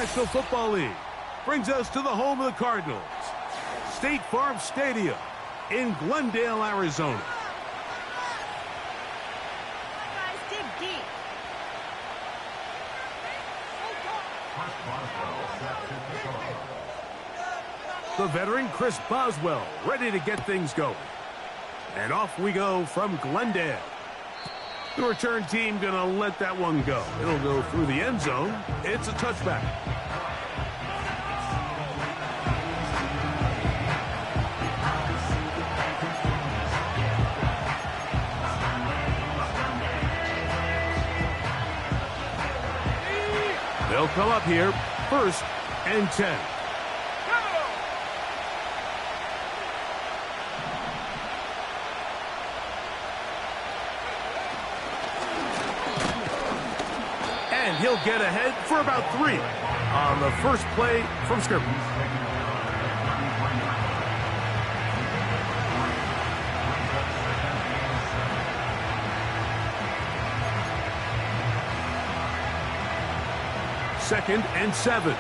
National Football League brings us to the home of the Cardinals, State Farm Stadium in Glendale, Arizona. Guys, dig deep. The veteran Chris Boswell ready to get things going. And off we go from Glendale. The return team going to let that one go. It'll go through the end zone. It's a touchback. They'll come up here, 1st and 10. And he'll get ahead for about 3 on the first play from scrimmage. Second and 7.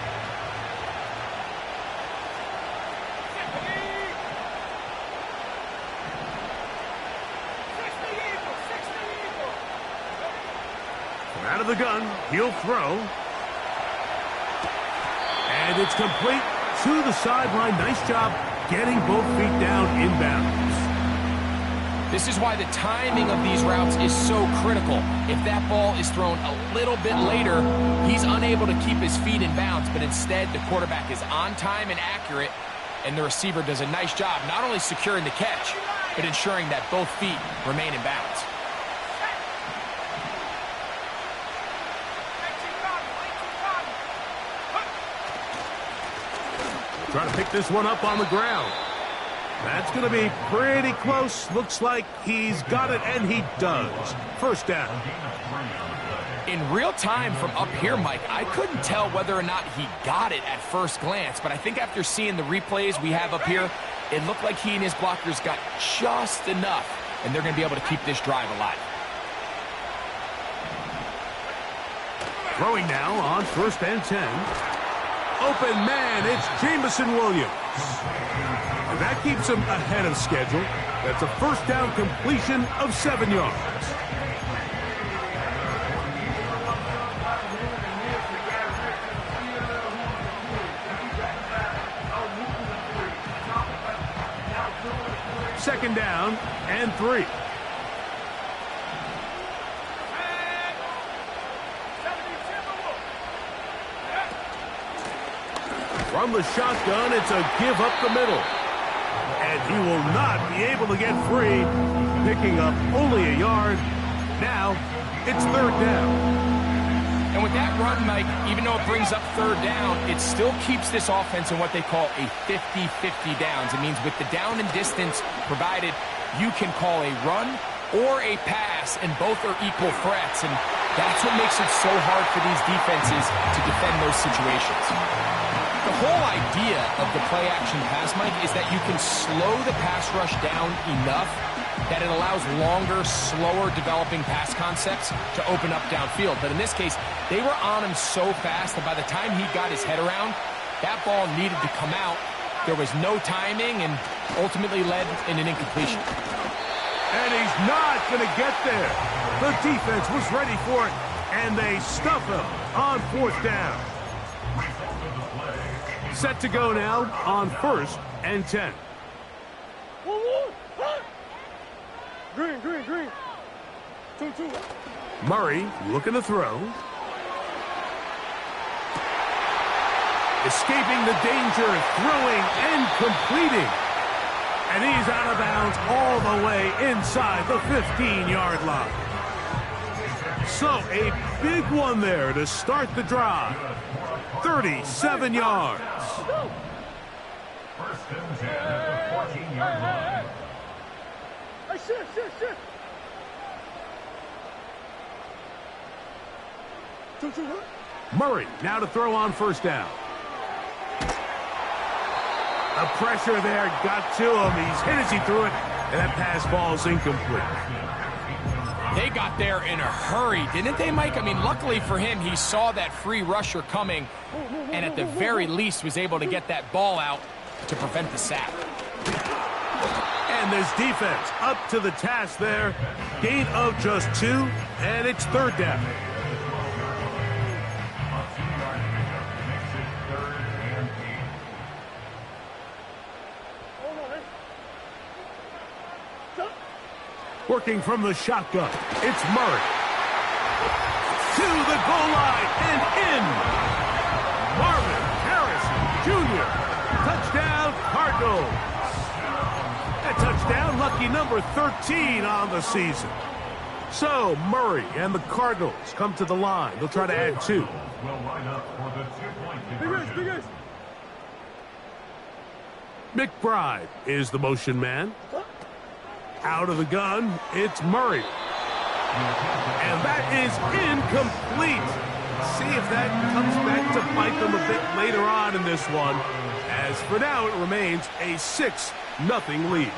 Out of the gun, he'll throw. And it's complete to the sideline. Nice job getting both feet down inbounds. This is why the timing of these routes is so critical. If that ball is thrown a little bit later, he's unable to keep his feet in bounds, but instead the quarterback is on time and accurate, and the receiver does a nice job not only securing the catch, but ensuring that both feet remain in bounds. Trying to pick this one up on the ground. That's going to be pretty close. Looks like he's got it, and he does. First down. In real time from up here, Mike, I couldn't tell whether or not he got it at first glance, but I think after seeing the replays we have up here, it looked like he and his blockers got just enough, and they're going to be able to keep this drive alive. Throwing now on 1st and 10. Open man, it's Jamison Williams. And that keeps him ahead of schedule. That's a first down completion of 7 yards. Second down and 3. From the shotgun, it's a give up the middle. And he will not be able to get free, picking up only a yard. Now, it's 3rd down. And with that run, Mike, even though it brings up 3rd down, it still keeps this offense in what they call a 50-50 downs. It means with the down and distance provided, you can call a run or a pass, and both are equal threats. And that's what makes it so hard for these defenses to defend those situations. The whole idea of the play-action pass, Mike, is that you can slow the pass rush down enough that it allows longer, slower developing pass concepts to open up downfield. But in this case, they were on him so fast that by the time he got his head around, that ball needed to come out. There was no timing and ultimately led in an incompletion. And he's not going to get there. The defense was ready for it, and they stuff him on 4th down. Set to go now on 1st and 10. Green. 2-2. Murray looking to throw. Escaping the danger, throwing and completing. And he's out of bounds all the way inside the 15-yard line. So a big one there to start the drive. 37 yards. First and 10 at the 14-yard line. Hey, shit. Murray now to throw on 1st down. The pressure there got to him. He's hit as he threw it, and that pass ball is incomplete. They got there in a hurry, didn't they, Mike? I mean, luckily for him, he saw that free rusher coming and at the very least was able to get that ball out to prevent the sack. And this defense up to the task there. Gain of just 2, and it's 3rd down. Working from the shotgun, it's Murray. To the goal line and in. Marvin Harrison Jr. Touchdown, Cardinals. A touchdown, lucky number 13 on the season. So Murray and the Cardinals come to the line. They'll try to add 2. McBride is the motion man. Out of the gun, it's Murray. And that is incomplete. See if that comes back to bite them a bit later on in this one. As for now, it remains a 6-0 lead.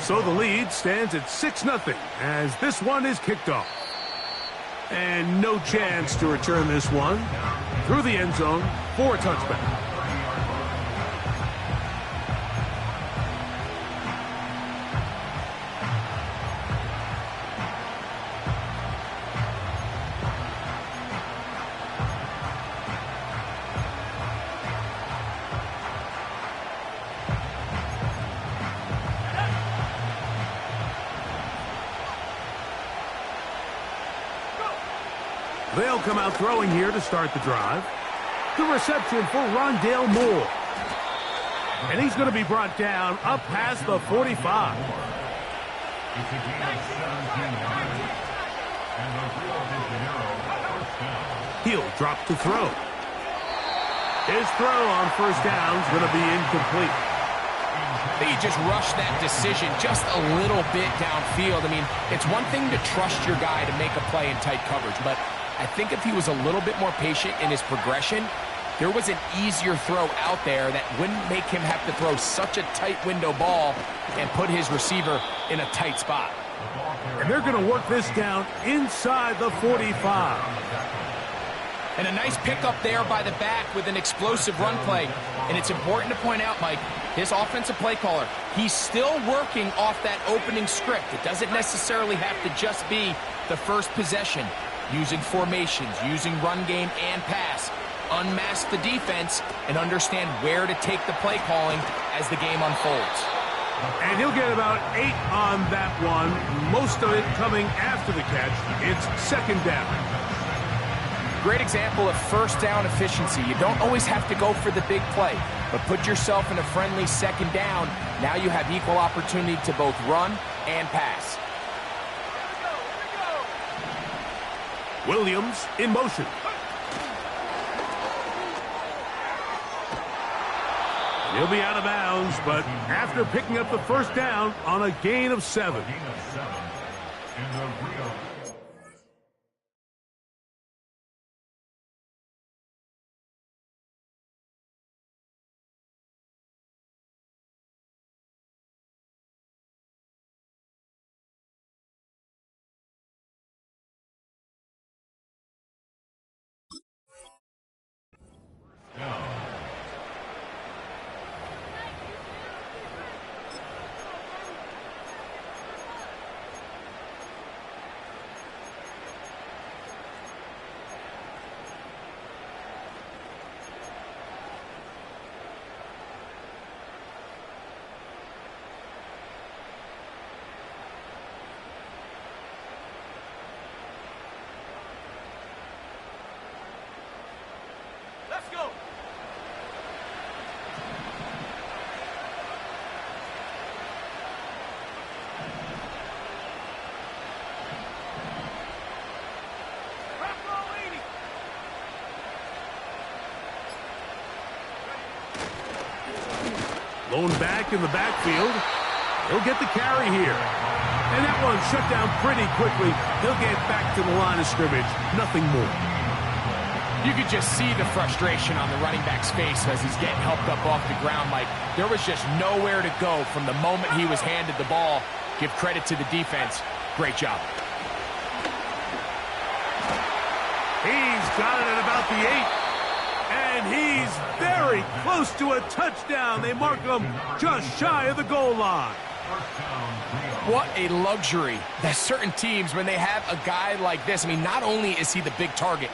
So the lead stands at 6-0 as this one is kicked off. And no chance to return this one through the end zone for a touchback. They'll come out throwing here to start the drive. The reception for Rondale Moore. And he's going to be brought down up past the 45. He'll drop to throw. His throw on first down is going to be incomplete. He just rushed that decision just a little bit downfield. I mean, it's one thing to trust your guy to make a play in tight coverage, but I think if he was a little bit more patient in his progression, there was an easier throw out there that wouldn't make him have to throw such a tight window ball and put his receiver in a tight spot. And they're going to work this down inside the 45. And a nice pickup there by the back with an explosive run play. And it's important to point out, Mike, his offensive play caller, he's still working off that opening script. It doesn't necessarily have to just be the first possession. Using formations, using run game and pass. Unmask the defense and understand where to take the play calling as the game unfolds. And he'll get about 8 on that one, most of it coming after the catch. It's 2nd down. Great example of first down efficiency. You don't always have to go for the big play, but put yourself in a friendly 2nd down. Now you have equal opportunity to both run and pass. Williams in motion. He'll be out of bounds, but after picking up the first down on a gain of 7. Let's go. Lone back in the backfield. He'll get the carry here. And that one shut down pretty quickly. He'll get back to the line of scrimmage. Nothing more. You could just see the frustration on the running back's face as he's getting helped up off the ground. Like, there was just nowhere to go from the moment he was handed the ball. Give credit to the defense. Great job. got it at about the 8. And he's very close to a touchdown. They mark him just shy of the goal line. What a luxury that certain teams, when they have a guy like this, I mean, not only is he the big target,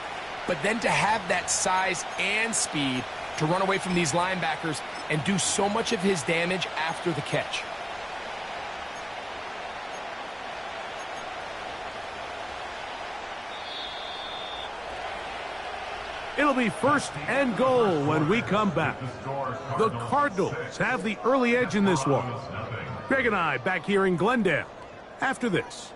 but then to have that size and speed to run away from these linebackers and do so much of his damage after the catch. It'll be 1st and goal when we come back. The Cardinals have the early edge in this one. Greg and I back here in Glendale after this.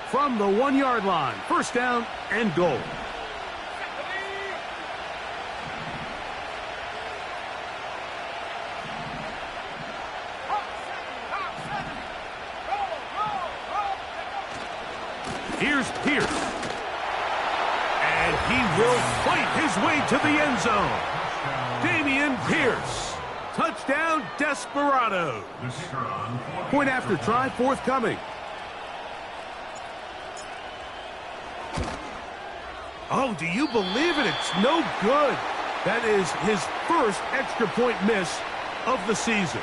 From the 1-yard line, 1st down and goal. Here's Pierce. And he will fight his way to the end zone. Dameon Pierce. Touchdown, Desperados. Point after try forthcoming. Oh, do you believe it? It's no good. That is his first extra point miss of the season.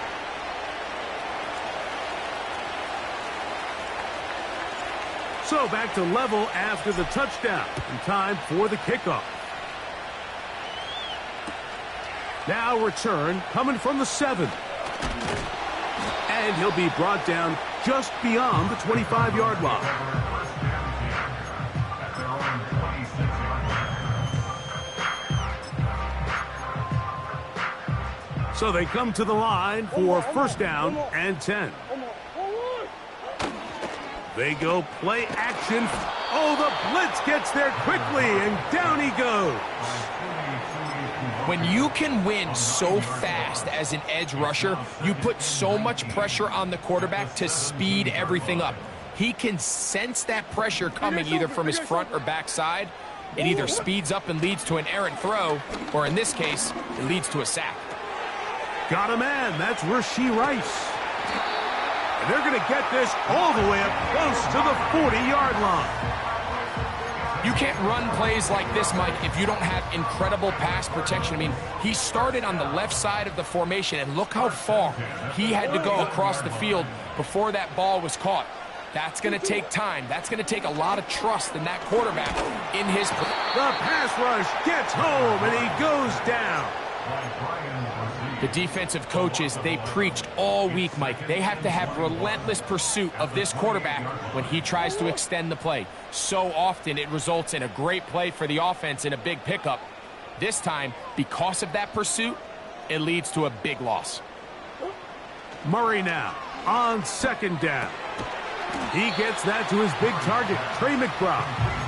So back to level after the touchdown. And time for the kickoff. Now return coming from the 7. And he'll be brought down just beyond the 25-yard line. So they come to the line for 1st down and 10. They go play action. Oh, the blitz gets there quickly, and down he goes. When you can win so fast as an edge rusher, you put so much pressure on the quarterback to speed everything up. He can sense that pressure coming either from his front or back side. It either speeds up and leads to an errant throw, or in this case, it leads to a sack. Got a man. That's Rashee Rice. And they're going to get this all the way up close to the 40-yard line. You can't run plays like this, Mike, if you don't have incredible pass protection. I mean, he started on the left side of the formation, and look how far he had to go across the field before that ball was caught. That's going to take time. That's going to take a lot of trust in that quarterback in his... The pass rush gets home, and he goes down. The defensive coaches, they preached all week, Mike. They have to have relentless pursuit of this quarterback when he tries to extend the play. So often it results in a great play for the offense and a big pickup. This time, because of that pursuit, it leads to a big loss. Murray now on 2nd down. He gets that to his big target, Trey McBride.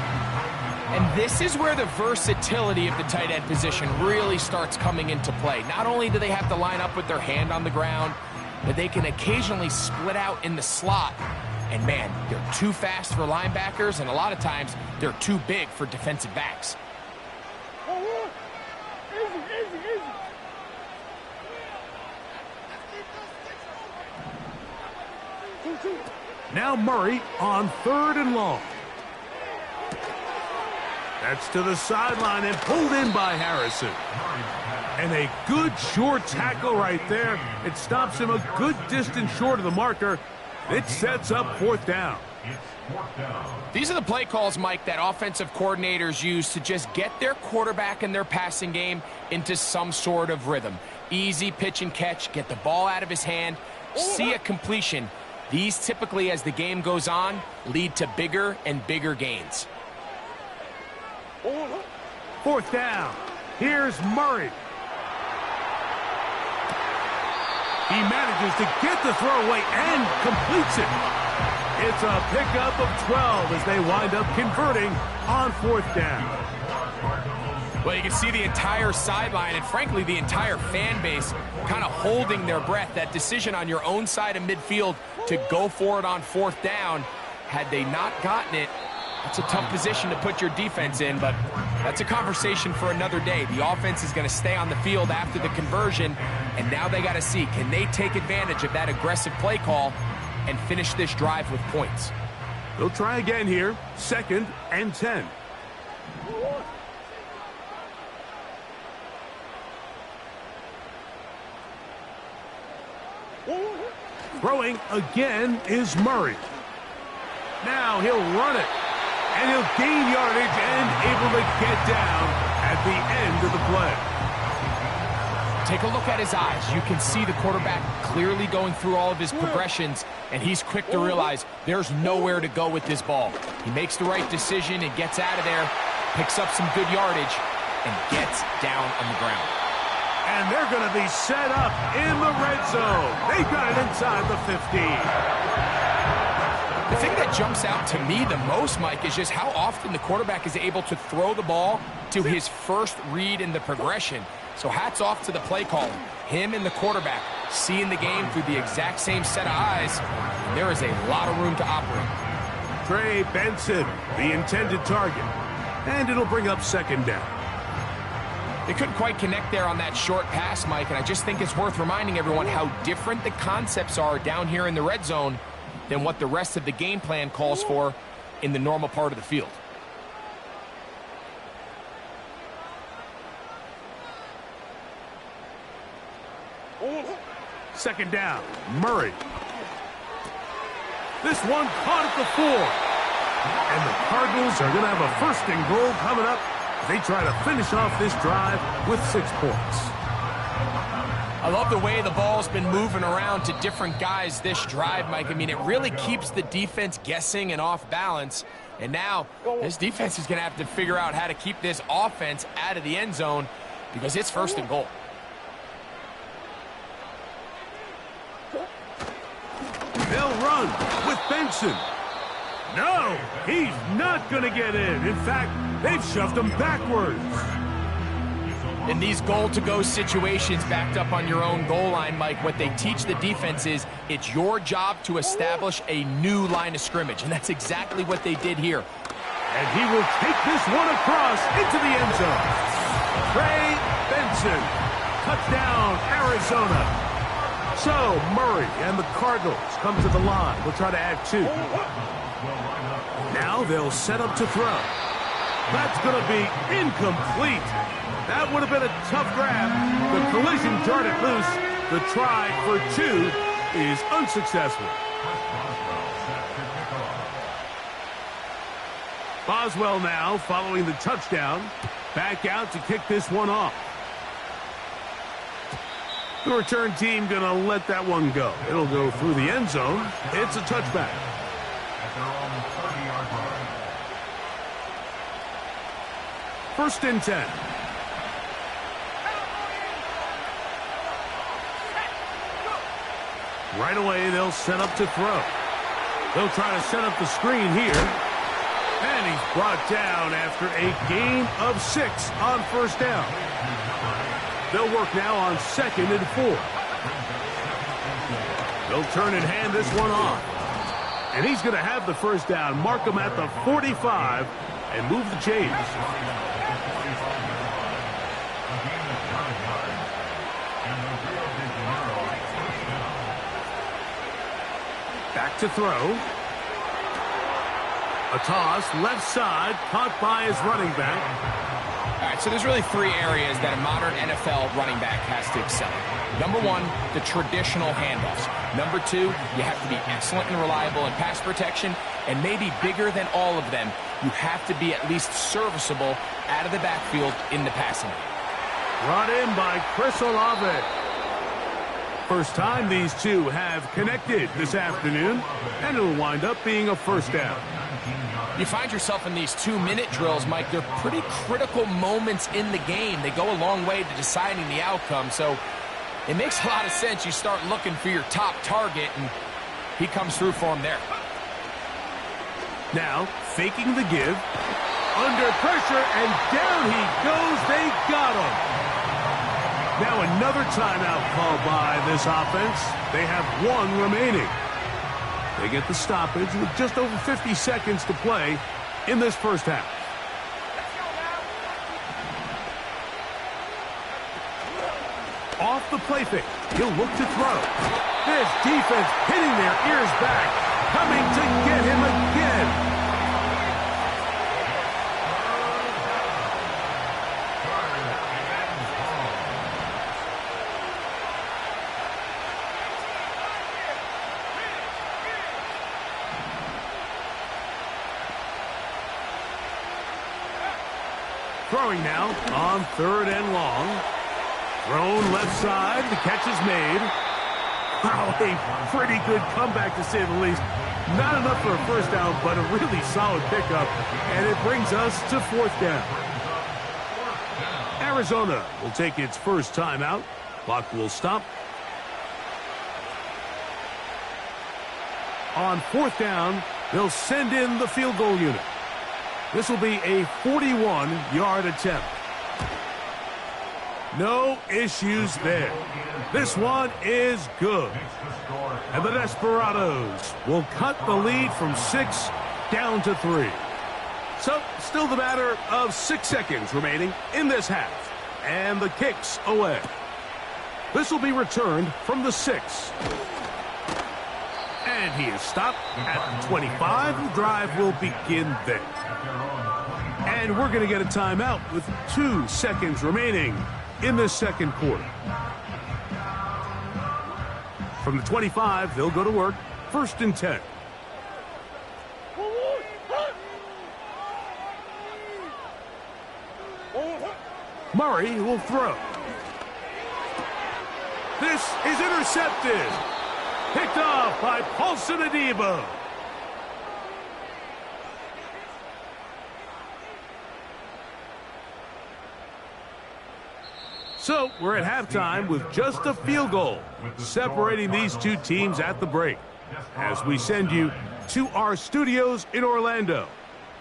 And this is where the versatility of the tight end position really starts coming into play. Not only do they have to line up with their hand on the ground, but they can occasionally split out in the slot. And man, they're too fast for linebackers, and a lot of times they're too big for defensive backs. Now Murray on 3rd and long. That's to the sideline and pulled in by Harrison. And a good short tackle right there. It stops him a good distance short of the marker. It sets up 4th down. These are the play calls, Mike, that offensive coordinators use to just get their quarterback and their passing game into some sort of rhythm. Easy pitch and catch, get the ball out of his hand, see a completion. These typically, as the game goes on, lead to bigger and bigger gains. 4th down. Here's Murray. He manages to get the throw away and completes it. It's a pickup of 12 as they wind up converting on 4th down. Well, you can see the entire sideline and, frankly, the entire fan base kind of holding their breath. That decision on your own side of midfield to go for it on 4th down, had they not gotten it, That's a tough position to put your defense in, but that's a conversation for another day. The offense is going to stay on the field after the conversion, and now they got to see, can they take advantage of that aggressive play call and finish this drive with points? They'll try again here, 2nd and 10. Throwing again is Murray. Now he'll run it, and he'll gain yardage and able to get down at the end of the play. Take a look at his eyes. You can see the quarterback clearly going through all of his progressions, and he's quick to realize there's nowhere to go with this ball. He makes the right decision and gets out of there, picks up some good yardage, and gets down on the ground. And they're going to be set up in the red zone. They've got it inside the 15. The thing that jumps out to me the most, Mike, is just how often the quarterback is able to throw the ball to his first read in the progression. So hats off to the play caller. Him and the quarterback seeing the game through the exact same set of eyes. And there is a lot of room to operate. Trey Benson, the intended target. And it'll bring up 2nd down. They couldn't quite connect there on that short pass, Mike, and I just think it's worth reminding everyone how different the concepts are down here in the red zone than what the rest of the game plan calls for in the normal part of the field. Second down, Murray. This one caught at the 4. And the Cardinals are going to have a 1st and goal coming up. They try to finish off this drive with 6 points. I love the way the ball's been moving around to different guys this drive, Mike. I mean, it really keeps the defense guessing and off balance. And now this defense is going to have to figure out how to keep this offense out of the end zone because it's 1st and goal. They'll run with Benson. No, he's not going to get in. In fact, they've shoved him backwards. In these goal-to-go situations backed up on your own goal line, Mike, what they teach the defense is it's your job to establish a new line of scrimmage, and that's exactly what they did here. And he will take this one across into the end zone. Trey Benson, touchdown, Arizona. So Murray and the Cardinals come to the line. We'll try to add 2. Now they'll set up to throw. That's going to be incomplete. That would have been a tough grab. The collision darted loose. The try for 2 is unsuccessful. Boswell now following the touchdown. Back out to kick this one off. The return team going to let that one go. It'll go through the end zone. It's a touchback. First and 10. Right away, they'll set up to throw. They'll try to set up the screen here. And he's brought down after a gain of 6 on 1st down. They'll work now on 2nd and 4. They'll turn and hand this one off. And he's going to have the 1st down, mark him at the 45, and move the chains. Back to throw. A toss, left side, caught by his running back. All right, so there's really 3 areas that a modern NFL running back has to excel in. Number 1, the traditional handoffs. Number 2, you have to be excellent and reliable in pass protection. And maybe bigger than all of them, you have to be at least serviceable out of the backfield in the passing game. Brought in by Chris Olave. First time these two have connected this afternoon, and it'll wind up being a 1st down. You find yourself in these 2-minute drills, Mike. They're pretty critical moments in the game. They go a long way to deciding the outcome, so it makes a lot of sense. You start looking for your top target, and he comes through for him there. Now, faking the give, under pressure, and down he goes. They got him. Now another timeout called by this offense. They have 1 remaining. They get the stoppage with just over 50 seconds to play, in this first half. Off the play fake, he'll look to throw. This defense hitting their ears back, coming to get him again. Throwing now on 3rd and long. Thrown left side. The catch is made. Wow, a pretty good comeback to say the least. Not enough for a first down, but a really solid pickup. And it brings us to 4th down. Arizona will take its first timeout. Clock will stop. On 4th down, they'll send in the field goal unit. This will be a 41-yard attempt. No issues there. This one is good. And the Desperados will cut the lead from 6 down to 3. So, still the matter of 6 seconds remaining in this half. And the kick's away. This will be returned from the 6. And he is stopped at the 25. The drive will begin there. And we're going to get a timeout with 2 seconds remaining in this second quarter. From the 25, they'll go to work. 1st and 10. Murray will throw. This is intercepted. Picked off by Paulson Adebo. So we're at halftime with just a field goal separating these two teams at the break. As we send you to our studios in Orlando,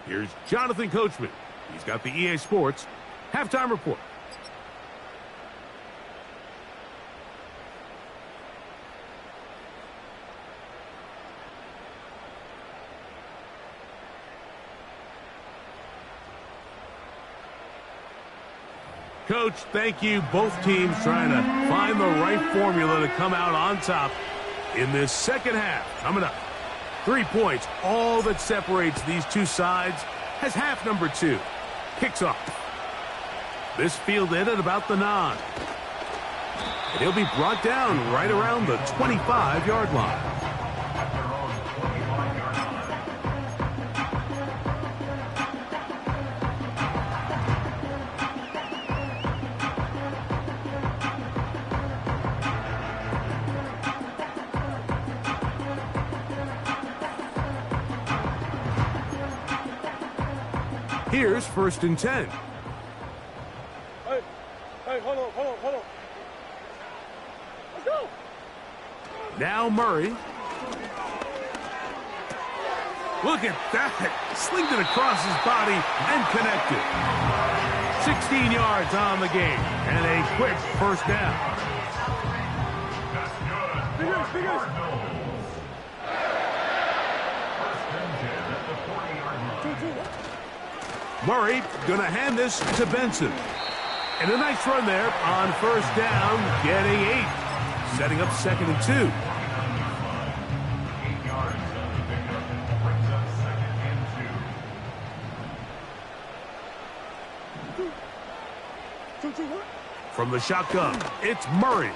here's Jonathan Coachman. He's got the EA Sports halftime report. Coach, thank you. Both teams trying to find the right formula to come out on top in this second half. Coming up, 3 points, all that separates these two sides as half number 2 kicks off. This fielded at about the 9. And he'll be brought down right around the 25-yard line. Here's 1st and 10. Hey, hold on. Let's go. Now Murray. Look at that. Slinged it across his body and connected. 16 yards on the game and a quick 1st down. Figures. Murray going to hand this to Benson. And a nice run there on 1st down, getting 8. Setting up 2nd and 2. 8 yards on the pickup brings up 2nd and 2. From the shotgun, it's Murray.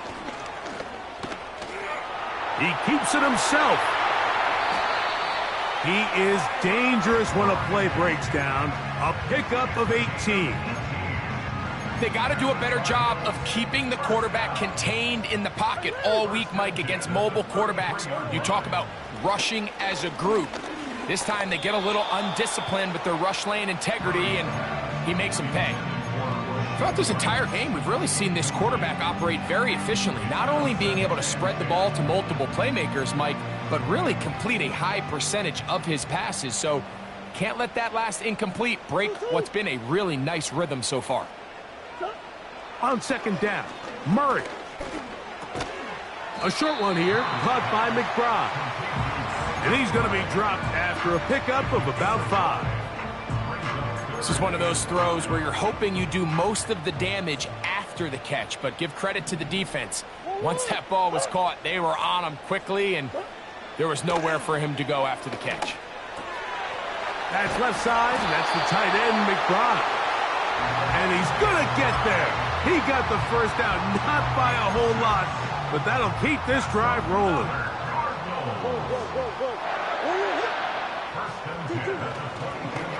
He keeps it himself. He is dangerous when a play breaks down. A pickup of 18. They got to do a better job of keeping the quarterback contained in the pocket all week, Mike, against mobile quarterbacks. You talk about rushing as a group. This time they get a little undisciplined with their rush lane integrity, and he makes them pay. Throughout this entire game, we've really seen this quarterback operate very efficiently, not only being able to spread the ball to multiple playmakers, Mike, but really complete a high percentage of his passes. So can't let that last incomplete break what's been a really nice rhythm so far. On 2nd down, Murray. A short one here, caught by McBride. And he's going to be dropped after a pickup of about 5. This is one of those throws where you're hoping you do most of the damage after the catch, but give credit to the defense. Once that ball was caught, they were on him quickly, and there was nowhere for him to go after the catch. That's left side, and that's the tight end, McBride. And he's going to get there. He got the first down, not by a whole lot, but that'll keep this drive rolling.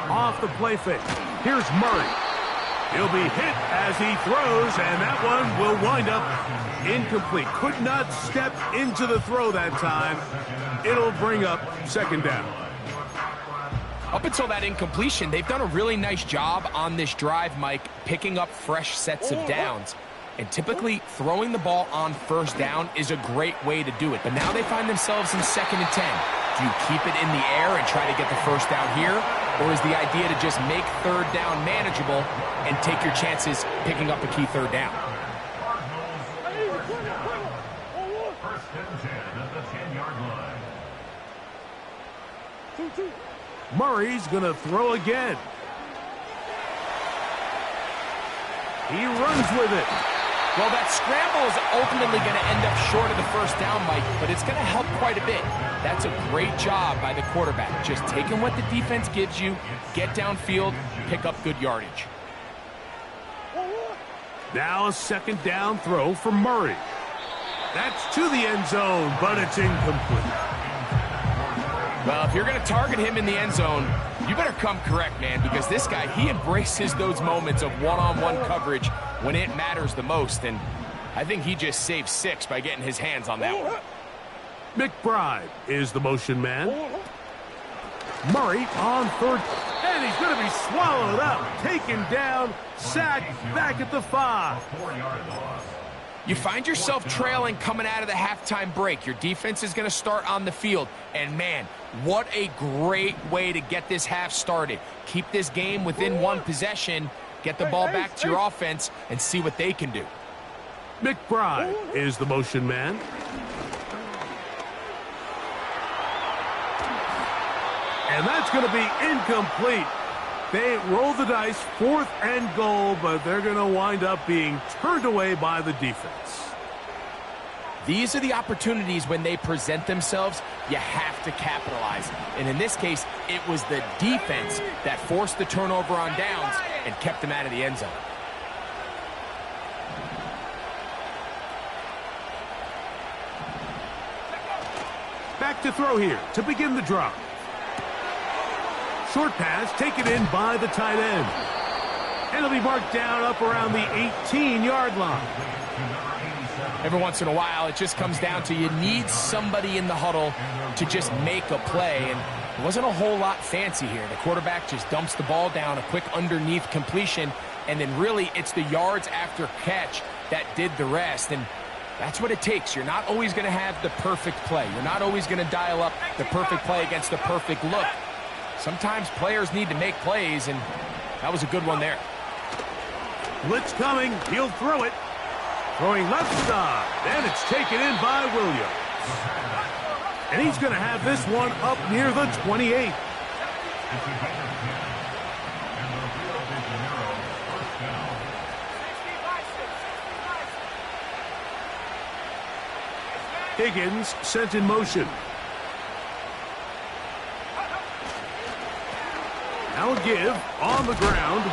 Off the play fake. Here's Murray. He'll be hit as he throws, and that one will wind up incomplete. Could not step into the throw that time. It'll bring up second down. Up until that incompletion, they've done a really nice job on this drive, Mike, picking up fresh sets of downs. And typically, throwing the ball on first down is a great way to do it. But now they find themselves in 2nd and 10. Do you keep it in the air and try to get the first down here? Or is the idea to just make third down manageable and take your chances picking up a key third down? First and 10 at the 10-yard line. Murray's going to throw again. He runs with it. Well, that scramble is ultimately going to end up short of the first down, Mike, but it's going to help quite a bit. That's a great job by the quarterback. Just taking what the defense gives you, get downfield, pick up good yardage. Now a second down throw for Murray. That's to the end zone, but it's incomplete. Well, if you're going to target him in the end zone, you better come correct, man, because this guy, he embraces those moments of one-on-one coverage when it matters the most, and I think he just saved 6 by getting his hands on that one. McBride is the motion man. Murray on third, and he's going to be swallowed up, taken down, sacked, back at the 5. You find yourself trailing coming out of the halftime break. Your defense is going to start on the field. And, man, what a great way to get this half started. Keep this game within one possession, get the ball back to your offense, and see what they can do. McBride is the motion man. And that's going to be incomplete. They roll the dice, 4th and goal, but they're going to wind up being turned away by the defense. These are the opportunities when they present themselves, you have to capitalize. And in this case, it was the defense that forced the turnover on downs and kept them out of the end zone. Back to throw here to begin the drive. Short pass taken in by the tight end. And it'll be marked down up around the 18-yard line. Every once in a while, it just comes down to you need somebody in the huddle to just make a play. And it wasn't a whole lot fancy here. The quarterback just dumps the ball down, a quick underneath completion, and then really it's the yards after catch that did the rest. And that's what it takes. You're not always going to have the perfect play. You're not always going to dial up the perfect play against the perfect look. Sometimes players need to make plays, and that was a good one there. Blitz coming. He'll throw it. Throwing left side. And it's taken in by Williams. And he's going to have this one up near the 28. Higgins sent in motion. Now a give on the ground,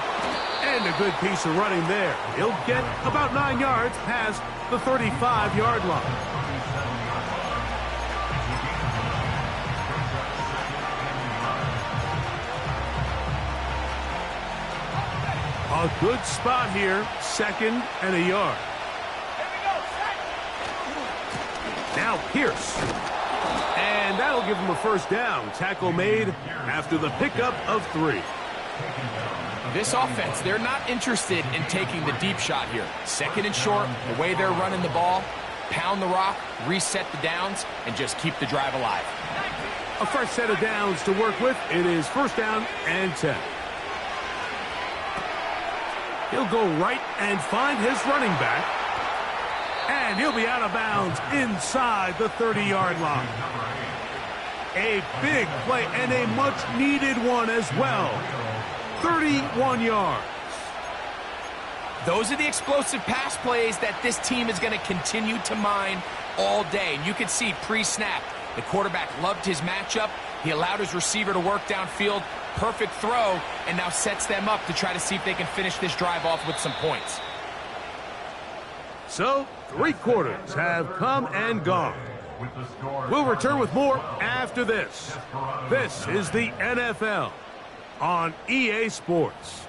and a good piece of running there. He'll get about 9 yards past the 35-yard line. A good spot here, 2nd and a yard. Now Pierce. And that'll give him a first down. Tackle made after the pickup of 3. This offense, they're not interested in taking the deep shot here. 2nd and short, the way they're running the ball, pound the rock, reset the downs, and just keep the drive alive. A fresh set of downs to work with. It is first down and 10. He'll go right and find his running back. And he'll be out of bounds inside the 30-yard line. A big play and a much-needed one as well. 31 yards. Those are the explosive pass plays that this team is going to continue to mine all day. And you can see pre-snap, the quarterback loved his matchup. He allowed his receiver to work downfield. Perfect throw, and now sets them up to try to see if they can finish this drive off with some points. So, 3 quarters have come and gone. We'll return with more after this. This is the NFL on EA Sports.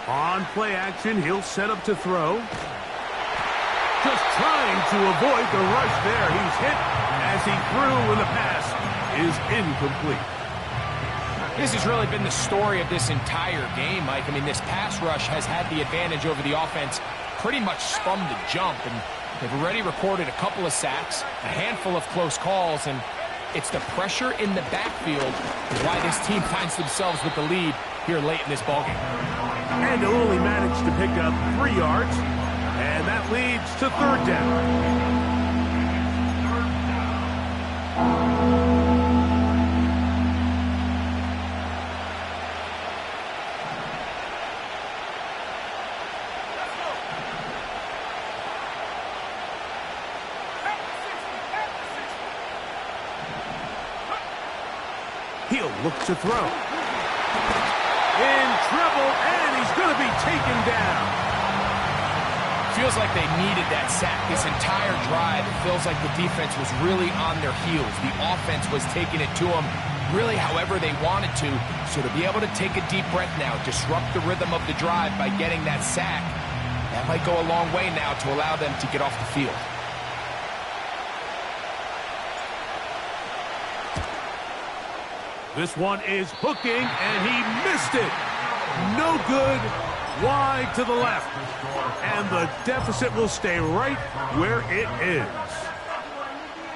On play action, he'll set up to throw. Just trying to avoid the rush there. He's hit as he threw, and the pass is incomplete. This has really been the story of this entire game, Mike. I mean, this pass rush has had the advantage over the offense pretty much from the jump, and they've already recorded a couple of sacks, a handful of close calls, and it's the pressure in the backfield is why this team finds themselves with the lead here late in this ballgame. And he'll only manage to pick up 3 yards, and that leads to 3rd down. He'll look to throw. In trouble, and he's going to be taken down. Feels like they needed that sack this entire drive. It feels like the defense was really on their heels. The offense was taking it to them really however they wanted to. So to be able to take a deep breath now, disrupt the rhythm of the drive by getting that sack, that might go a long way now to allow them to get off the field. This one is hooking, and he missed it. No good, wide to the left. And the deficit will stay right where it is.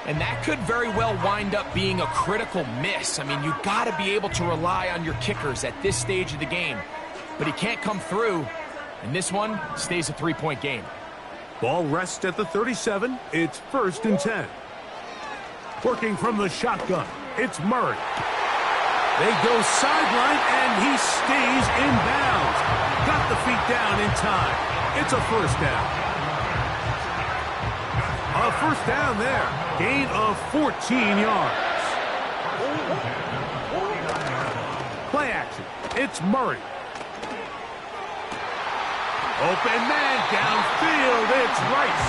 And that could very well wind up being a critical miss. I mean, you've got to be able to rely on your kickers at this stage of the game. But he can't come through, and this one stays a 3-point game. Ball rests at the 37. It's 1st and 10. Working from the shotgun, it's Murray. They go sideline, and he stays in bounds. Got the feet down in time. It's a 1st down. A 1st down there. Gain of 14 yards. Play action. It's Murray. Open man downfield. It's Rice.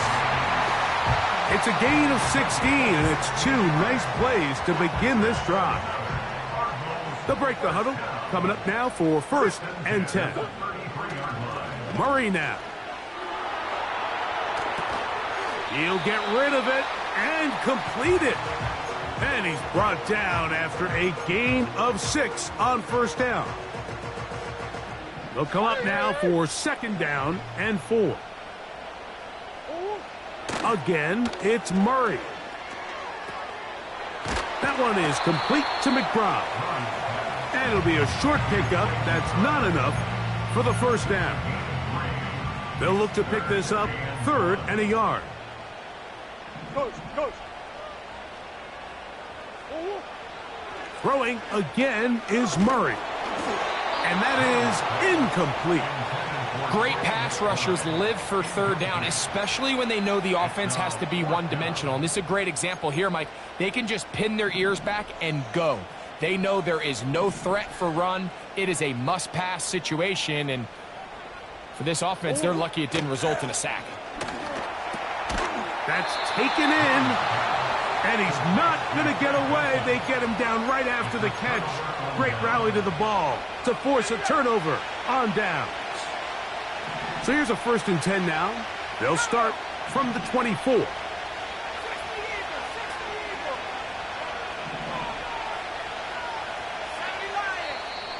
It's a gain of 16, and it's 2 nice plays to begin this drive. They'll break the huddle. Coming up now for 1st and 10. Murray now. He'll get rid of it and complete it. And he's brought down after a gain of 6 on 1st down. They'll come up now for 2nd down and 4. Again, it's Murray. That one is complete to McBride. And it'll be a short pickup. That's not enough for the 1st down. They'll look to pick this up 3rd and a yard. Coach. Throwing again is Murray. And that is incomplete. Great pass rushers live for 3rd down, especially when they know the offense has to be one-dimensional. And this is a great example here, Mike. They can just pin their ears back and go. They know there is no threat for run. It is a must-pass situation, and for this offense, they're lucky it didn't result in a sack. That's taken in, and he's not going to get away. They get him down right after the catch. Great rally to the ball to force a turnover on downs. So here's a 1st and 10 now. They'll start from the 24.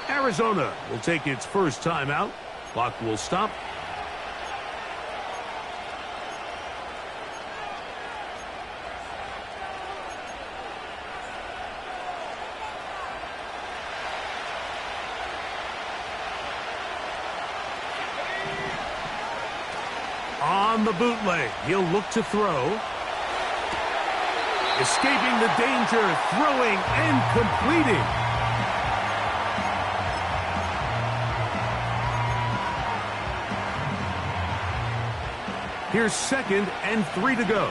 Arizona will take its first timeout. Clock will stop. on the bootleg. He'll look to throw. Escaping the danger, throwing and completing. Here's 2nd and 3 to go.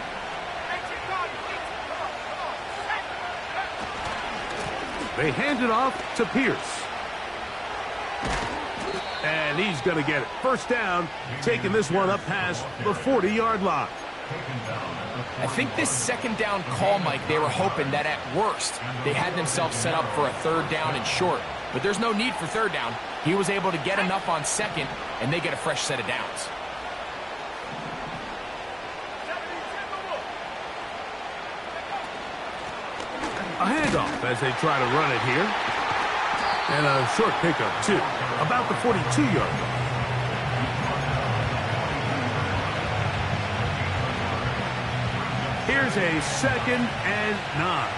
They hand it off to Pierce. And he's going to get it. First down, taking this one up past the 40-yard line. I think this 2nd down call, Mike, they were hoping that at worst they had themselves set up for a 3rd down and short. But there's no need for 3rd down. He was able to get enough on 2nd, and they get a fresh set of downs. A handoff as they try to run it here. And a short pickup, too. About the 42-yard line. Here's a 2nd and 9.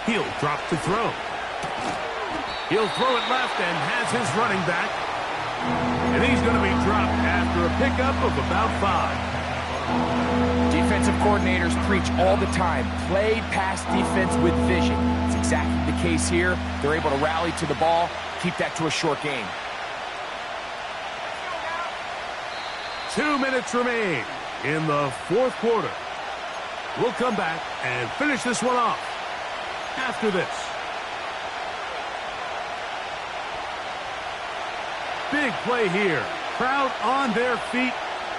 He'll drop to throw. He'll throw it left and has his running back. And he's going to be dropped after a pickup of about 5. Defensive coordinators preach all the time, play pass defense with vision. It's exactly the case here. They're able to rally to the ball, keep that to a short game. 2 minutes remain in the 4th quarter. We'll come back and finish this one off after this. Big play here. Crowd on their feet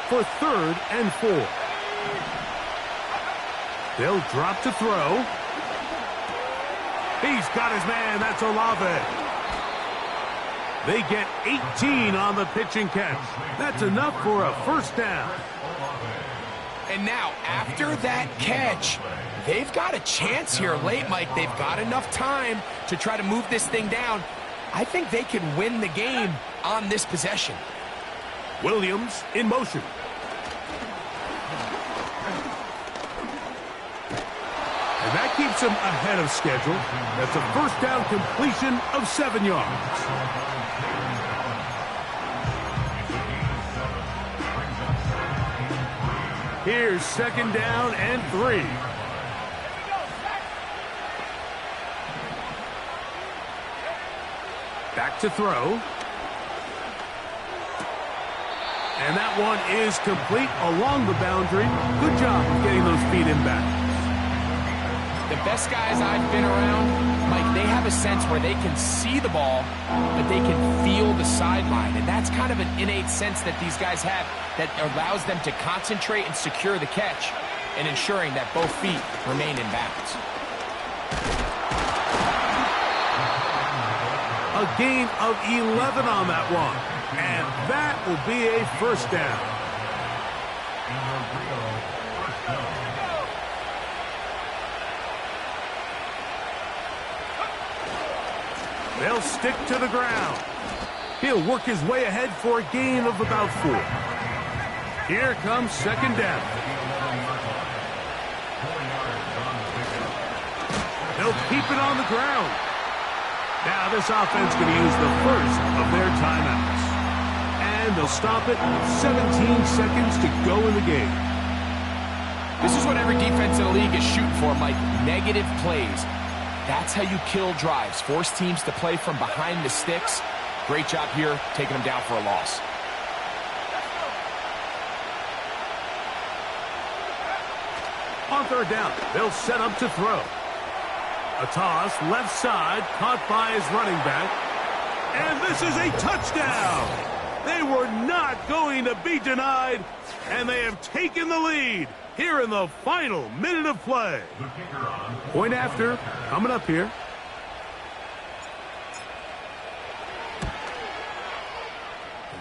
for 3rd and 4. They'll drop to throw. He's got his man. That's Olave. They get 18 on the pitch and catch. That's enough for a first down. And now, after that catch, they've got a chance here late, Mike. They've got enough time to try to move this thing down. I think they can win the game on this possession. Williams in motion. And that keeps him ahead of schedule. That's a first down completion of 7 yards. Here's 2nd down and 3. Back to throw. And that one is complete along the boundary. Good job getting those feet in bounds. The best guys I've been around, Mike, they have a sense where they can see the ball, but they can feel the sideline. And that's kind of an innate sense that these guys have that allows them to concentrate and secure the catch and ensuring that both feet remain in bounds. A gain of 11 on that one. And that will be a first down. They'll stick to the ground. He'll work his way ahead for a gain of about 4. Here comes 2nd down. They'll keep it on the ground. Now this offense going to use the first of their timeouts. And they'll stop it 17 seconds to go in the game. This is what every defense in the league is shooting for, Mike. Negative plays. That's how you kill drives. Force teams to play from behind the sticks. Great job here, taking them down for a loss. On 3rd down, they'll set up to throw. A toss, left side, caught by his running back. And this is a touchdown! They were not going to be denied, and they have taken the lead here in the final minute of play. Point after, coming up here.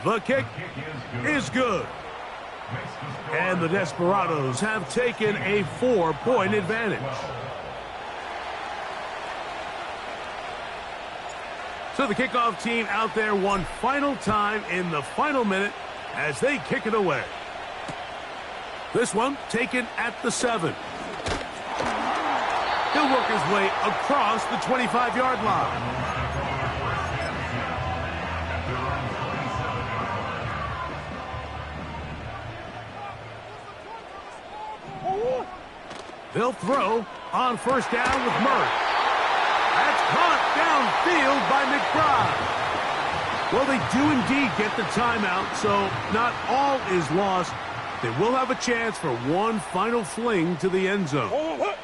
The kick is good. And the Desperados have taken a 4-point advantage. So the kickoff team out there one final time in the final minute as they kick it away. This one taken at the 7. He'll work his way across the 25-yard line. They'll throw on first down with Murray. That's caught downfield by McBride. Well, they do indeed get the timeout, so not all is lost. They will have a chance for one final fling to the end zone.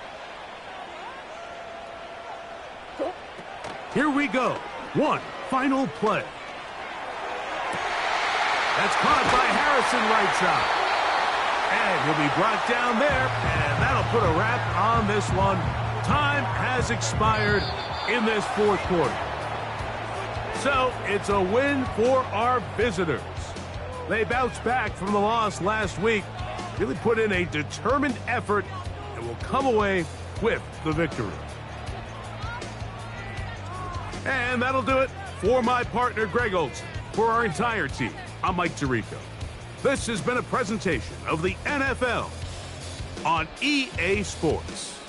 Here we go. One final play. That's caught by Harrison right side. And he'll be brought down there, and that'll put a wrap on this one. Time has expired in this fourth quarter. So it's a win for our visitors. They bounced back from the loss last week, really put in a determined effort, and will come away with the victory. And that'll do it for my partner, Greg Olson. For our entire team, I'm Mike Tirico. This has been a presentation of the NFL on EA Sports.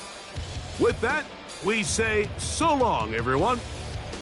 With that, we say so long, everyone.